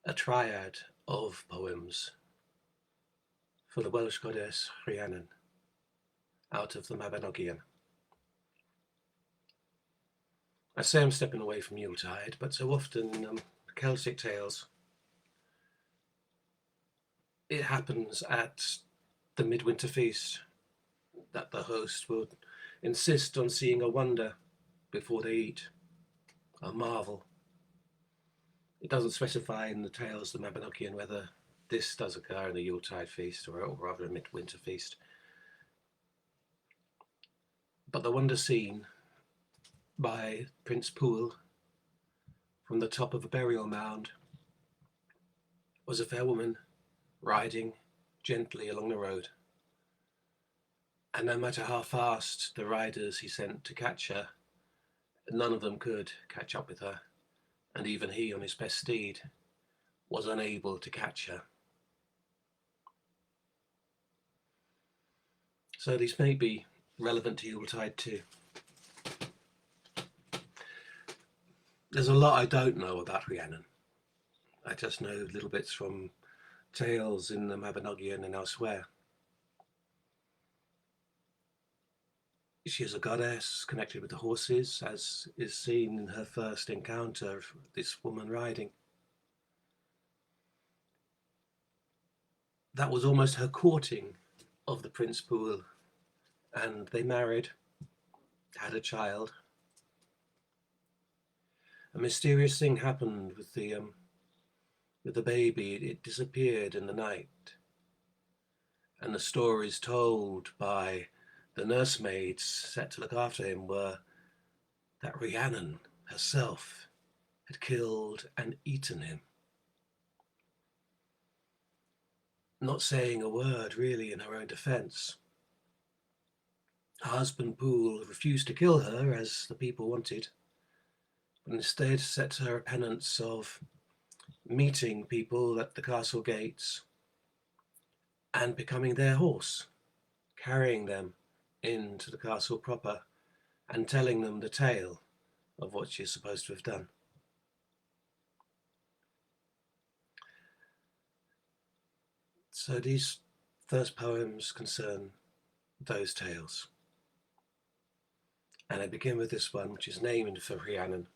a triad of poems for the Welsh goddess Rhiannon out of the Mabinogion. I say I'm stepping away from Yuletide, but so often in Celtic tales, it happens at the midwinter feast that the host will insist on seeing a wonder before they eat, a marvel. It doesn't specify in the tales, the Mabinogion, whether this does occur in a Yuletide feast or rather a midwinter feast. But the wonder seen by Prince Poole from the top of a burial mound was a fair woman riding gently along the road. And no matter how fast the riders he sent to catch her, none of them could catch up with her, and even he on his best steed was unable to catch her. So these may be relevant to Yuletide too. There's a lot I don't know about Rhiannon. I just know little bits from tales in the Mabinogion and elsewhere. She is a goddess connected with the horses, as is seen in her first encounter of this woman riding. That was almost her courting of the Prince Poole, and they married, had a child. A mysterious thing happened with the baby. It disappeared in the night, and the stories told by the nursemaids set to look after him were that Rhiannon herself had killed and eaten him, not saying a word really in her own defence. Her husband Poole refused to kill her as the people wanted, but instead set her a penance of meeting people at the castle gates and becoming their horse, carrying them into the castle proper and telling them the tale of what she's supposed to have done. So these first poems concern those tales. And I begin with this one, which is named for Rhiannon,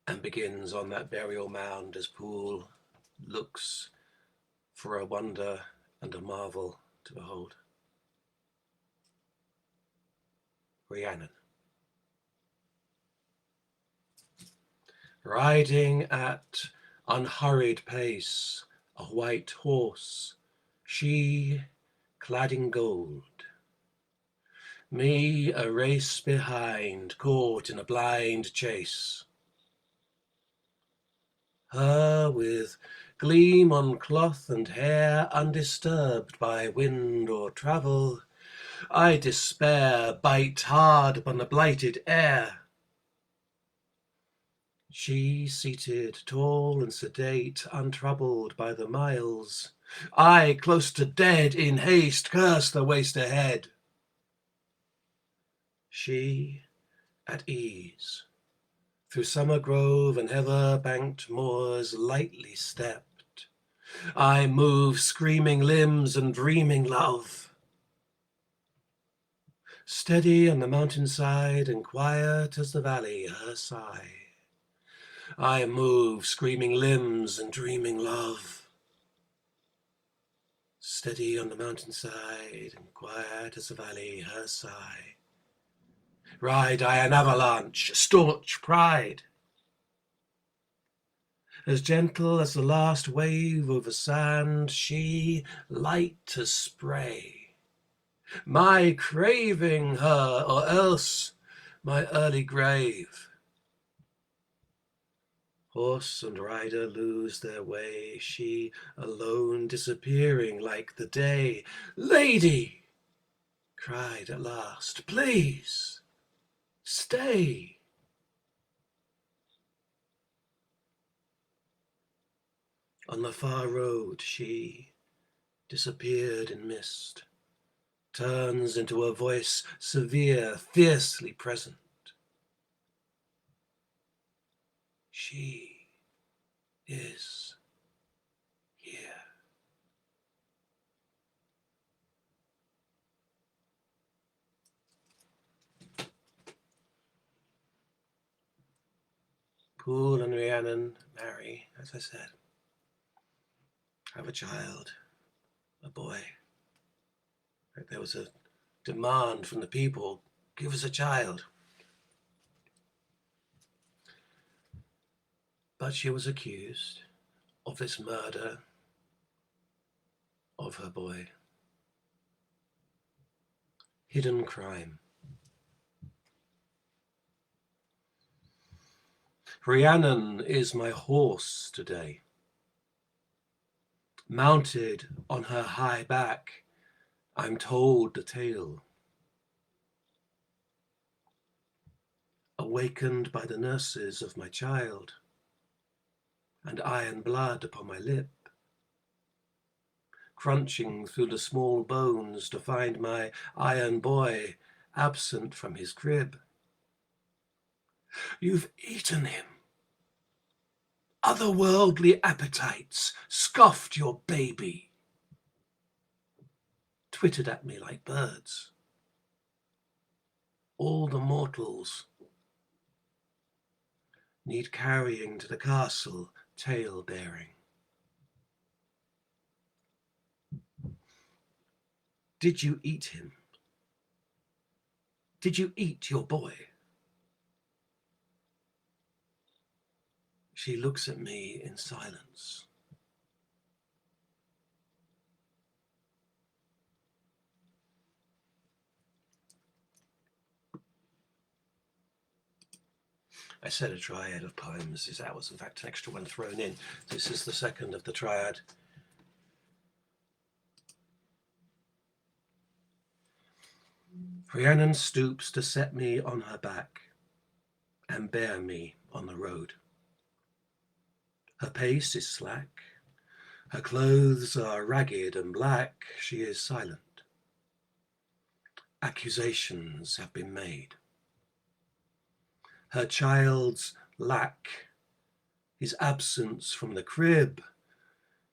and begins on that burial mound as Poole looks for a wonder and a marvel to behold. Rhiannon. Riding at unhurried pace, a white horse, she clad in gold. Me a race behind, caught in a blind chase. Her with gleam on cloth and hair, undisturbed by wind or travel, I despair, bite hard upon the blighted air. She seated, tall and sedate, untroubled by the miles, I, close to dead, in haste curse the waste ahead. She, at ease, through summer grove and heather-banked moors lightly stepped. I move screaming limbs and dreaming love. Steady on the mountainside and quiet as the valley her sigh. I move screaming limbs and dreaming love. Steady on the mountainside and quiet as the valley her sigh. Ride I an avalanche, staunch pride. As gentle as the last wave over sand, she light as spray. My craving her, or else my early grave. Horse and rider lose their way, she alone disappearing like the day. Lady, cried at last, please, stay. On the far road she disappeared in mist, turns into a voice severe, fiercely present. she is here. Poole and Rhiannon marry, as I said, have a child, a boy. There was a demand from the people, give us a child. But she was accused of this murder of her boy. Hidden crime. Rhiannon is my horse today. Mounted on her high back, I'm told the tale. Awakened by the nurses of my child, and iron blood upon my lip, crunching through the small bones to find my iron boy absent from his crib. You've eaten him. Otherworldly appetites scoffed your baby. Twittered at me like birds. All the mortals need carrying to the castle, tale bearing. Did you eat him? Did you eat your boy? She looks at me in silence. I said a triad of poems. That was in fact an extra one thrown in. This is the second of the triad. Rhiannon stoops to set me on her back and bear me on the road. Her pace is slack, her clothes are ragged and black, she is silent. Accusations have been made. Her child's lack, his absence from the crib,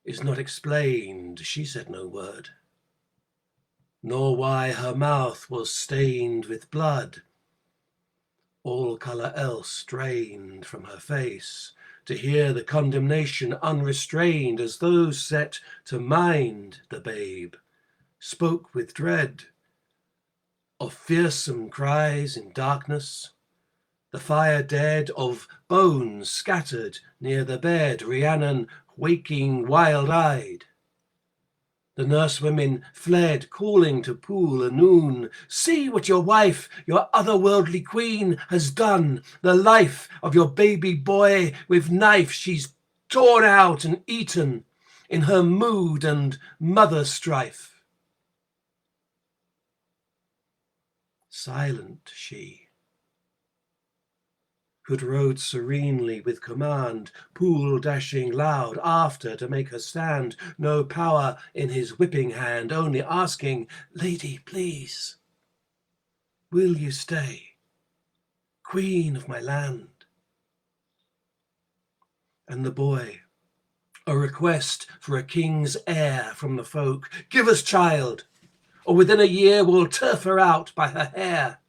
is not explained. She said no word, nor why her mouth was stained with blood, all colour else drained from her face, to hear the condemnation unrestrained, as those set to mind the babe spoke with dread of fearsome cries in darkness, the fire dead, of bones scattered near the bed, Rhiannon waking wild-eyed. The nursewomen fled, calling to Poole anon, see what your wife, your otherworldly queen, has done. The life of your baby boy with knife she's torn out and eaten in her mood and mother strife. Silent she, who'd rode serenely with command, Poole dashing loud after to make her stand, no power in his whipping hand, only asking, lady, please, will you stay, queen of my land? And the boy, a request for a king's heir from the folk, give us child, or within a year we'll turf her out by her hair.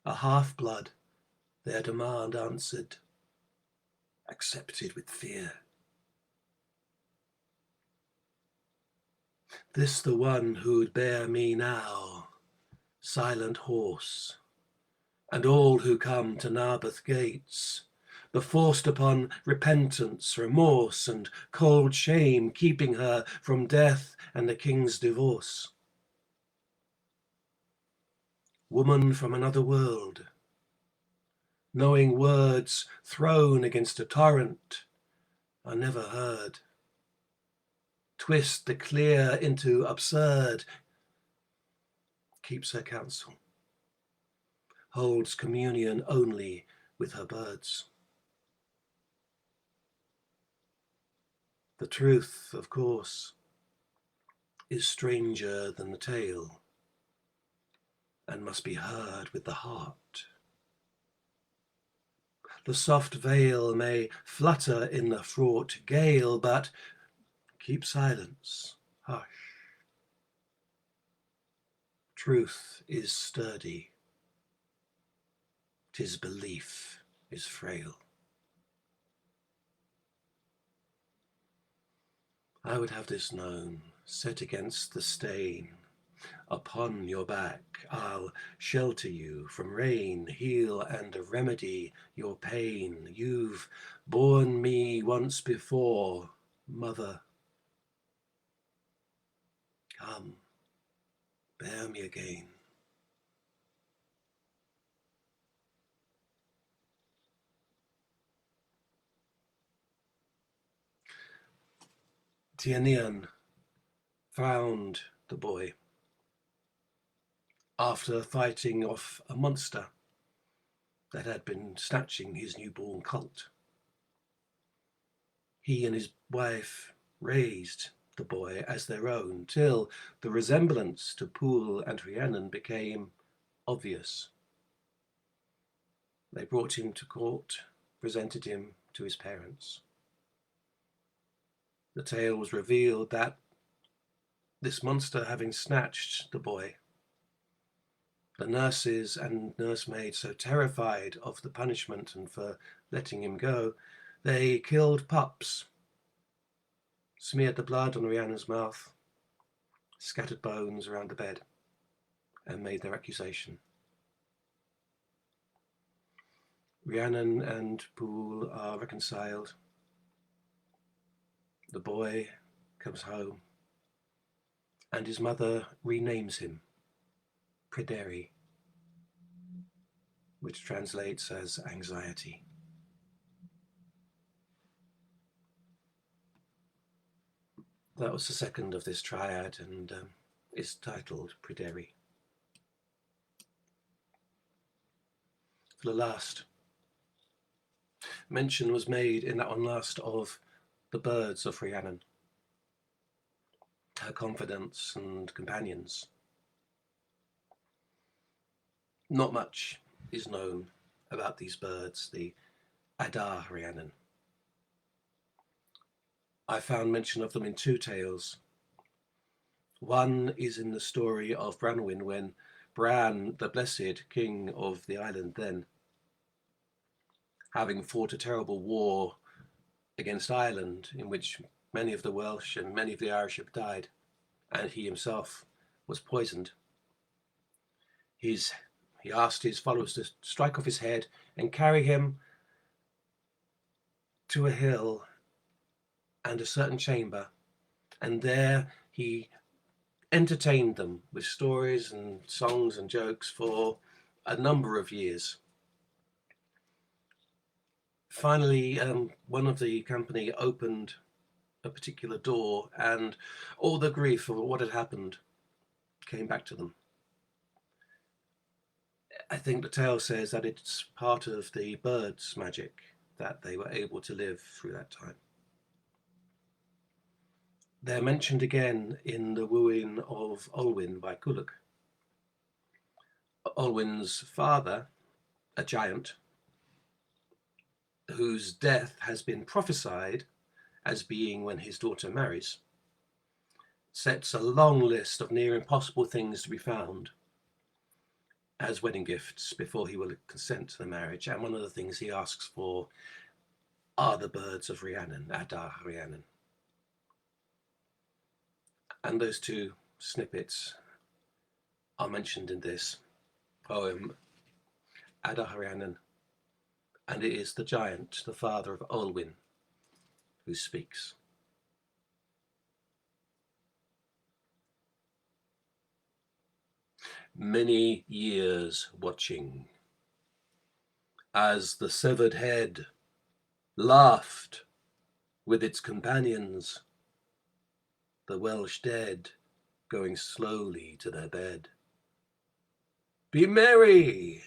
A half-blood, their demand answered, accepted with fear. This the one who'd bear me now, silent horse, and all who come to Narberth gates, the forced upon repentance, remorse, and cold shame, keeping her from death and the king's divorce. Woman from another world, knowing words thrown against a torrent are never heard. Twist the clear into absurd, keeps her counsel, holds communion only with her birds. The truth, of course, is stranger than the tale, and must be heard with the heart. The soft veil may flutter in the fraught gale, but keep silence, hush. Truth is sturdy, 'tis belief is frail. I would have this known, set against the stain. Upon your back I'll shelter you from rain, heal and remedy your pain. You've borne me once before, mother. Come, bear me again. Rhiannon found the boy after fighting off a monster that had been snatching his newborn colt. He and his wife raised the boy as their own till the resemblance to Poole and Rhiannon became obvious. They brought him to court, presented him to his parents. The tale was revealed that this monster having snatched the boy, the nurses and nursemaids, so terrified of the punishment and for letting him go, they killed pups, smeared the blood on Rhiannon's mouth, scattered bones around the bed, and made their accusation. Rhiannon and Poole are reconciled. The boy comes home, and his mother renames him Pryderi, which translates as anxiety. That was the second of this triad, and is titled Pryderi. For the last, mention was made in that one last of the birds of Rhiannon, her confidants and companions. Not much is known about these birds, the Adar Rhiannon. I found mention of them in two tales. One is in the story of Branwen, when Bran, the blessed king of the island then, having fought a terrible war against Ireland, in which many of the Welsh and many of the Irish have died, and he himself was poisoned. He asked his followers to strike off his head and carry him to a hill and a certain chamber, and there he entertained them with stories and songs and jokes for a number of years. Finally, one of the company opened a particular door, and all the grief of what had happened came back to them. I think the tale says that it's part of the bird's magic that they were able to live through that time. They're mentioned again in the wooing of Olwyn by Culhwch. Olwyn's father, a giant, whose death has been prophesied as being when his daughter marries, sets a long list of near impossible things to be found as wedding gifts before he will consent to the marriage. And one of the things he asks for are the birds of Rhiannon, Adar Rhiannon. And those two snippets are mentioned in this poem, Adar Rhiannon, and it is the giant, the father of Olwyn, who speaks. Many years watching, as the severed head laughed with its companions, the Welsh dead going slowly to their bed. Be merry,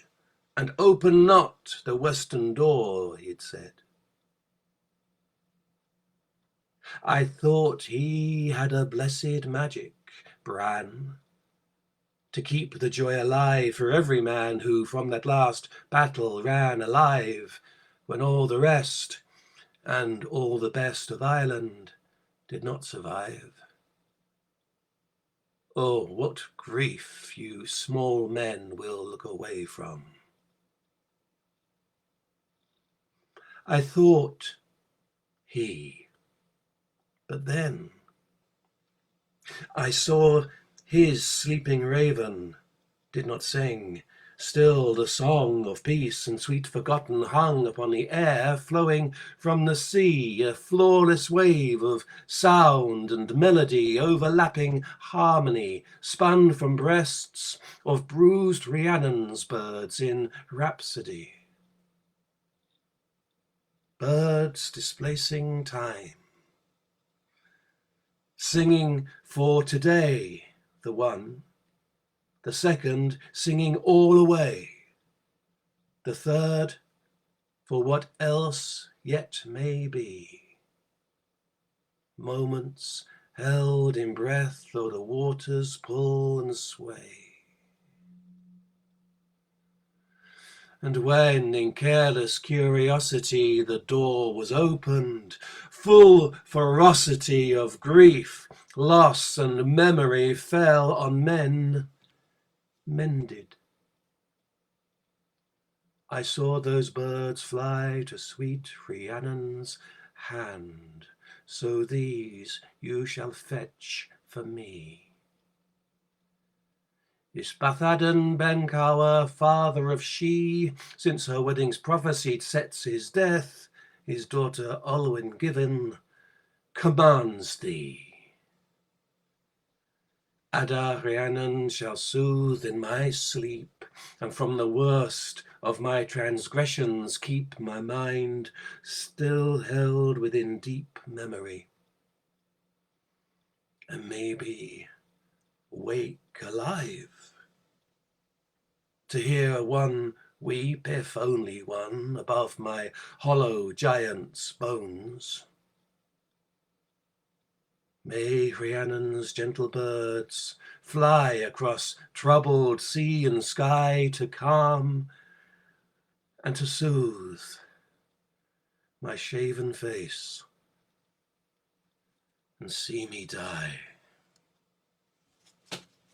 and open not the western door, he'd said. I thought he had a blessed magic, Bran, to keep the joy alive for every man who from that last battle ran alive. when all the rest and all the best of Ireland did not survive. Oh, what grief you small men will look away from. I thought he, but then I saw his sleeping raven did not sing. Still the song of peace and sweet forgotten hung upon the air, flowing from the sea, a flawless wave of sound and melody, overlapping harmony, spun from breasts of bruised Rhiannon's birds in rhapsody. Birds displacing time, singing for today, the one, the second singing all away, the third for what else yet may be. Moments held in breath though the waters pull and sway. And when in careless curiosity the door was opened, full ferocity of grief, loss and memory fell on men mended. I saw those birds fly to sweet Rhiannon's hand, so these you shall fetch for me. Isbathaden ben Kawa, father of she, since her wedding's prophesied sets his death, his daughter Olwen given, commands thee. Adar Rhiannon shall soothe in my sleep, and from the worst of my transgressions keep my mind still held within deep memory, and maybe wake alive to hear one weep, if only one, above my hollow giant's bones. May Rhiannon's gentle birds fly across troubled sea and sky to calm and to soothe my shaven face and see me die.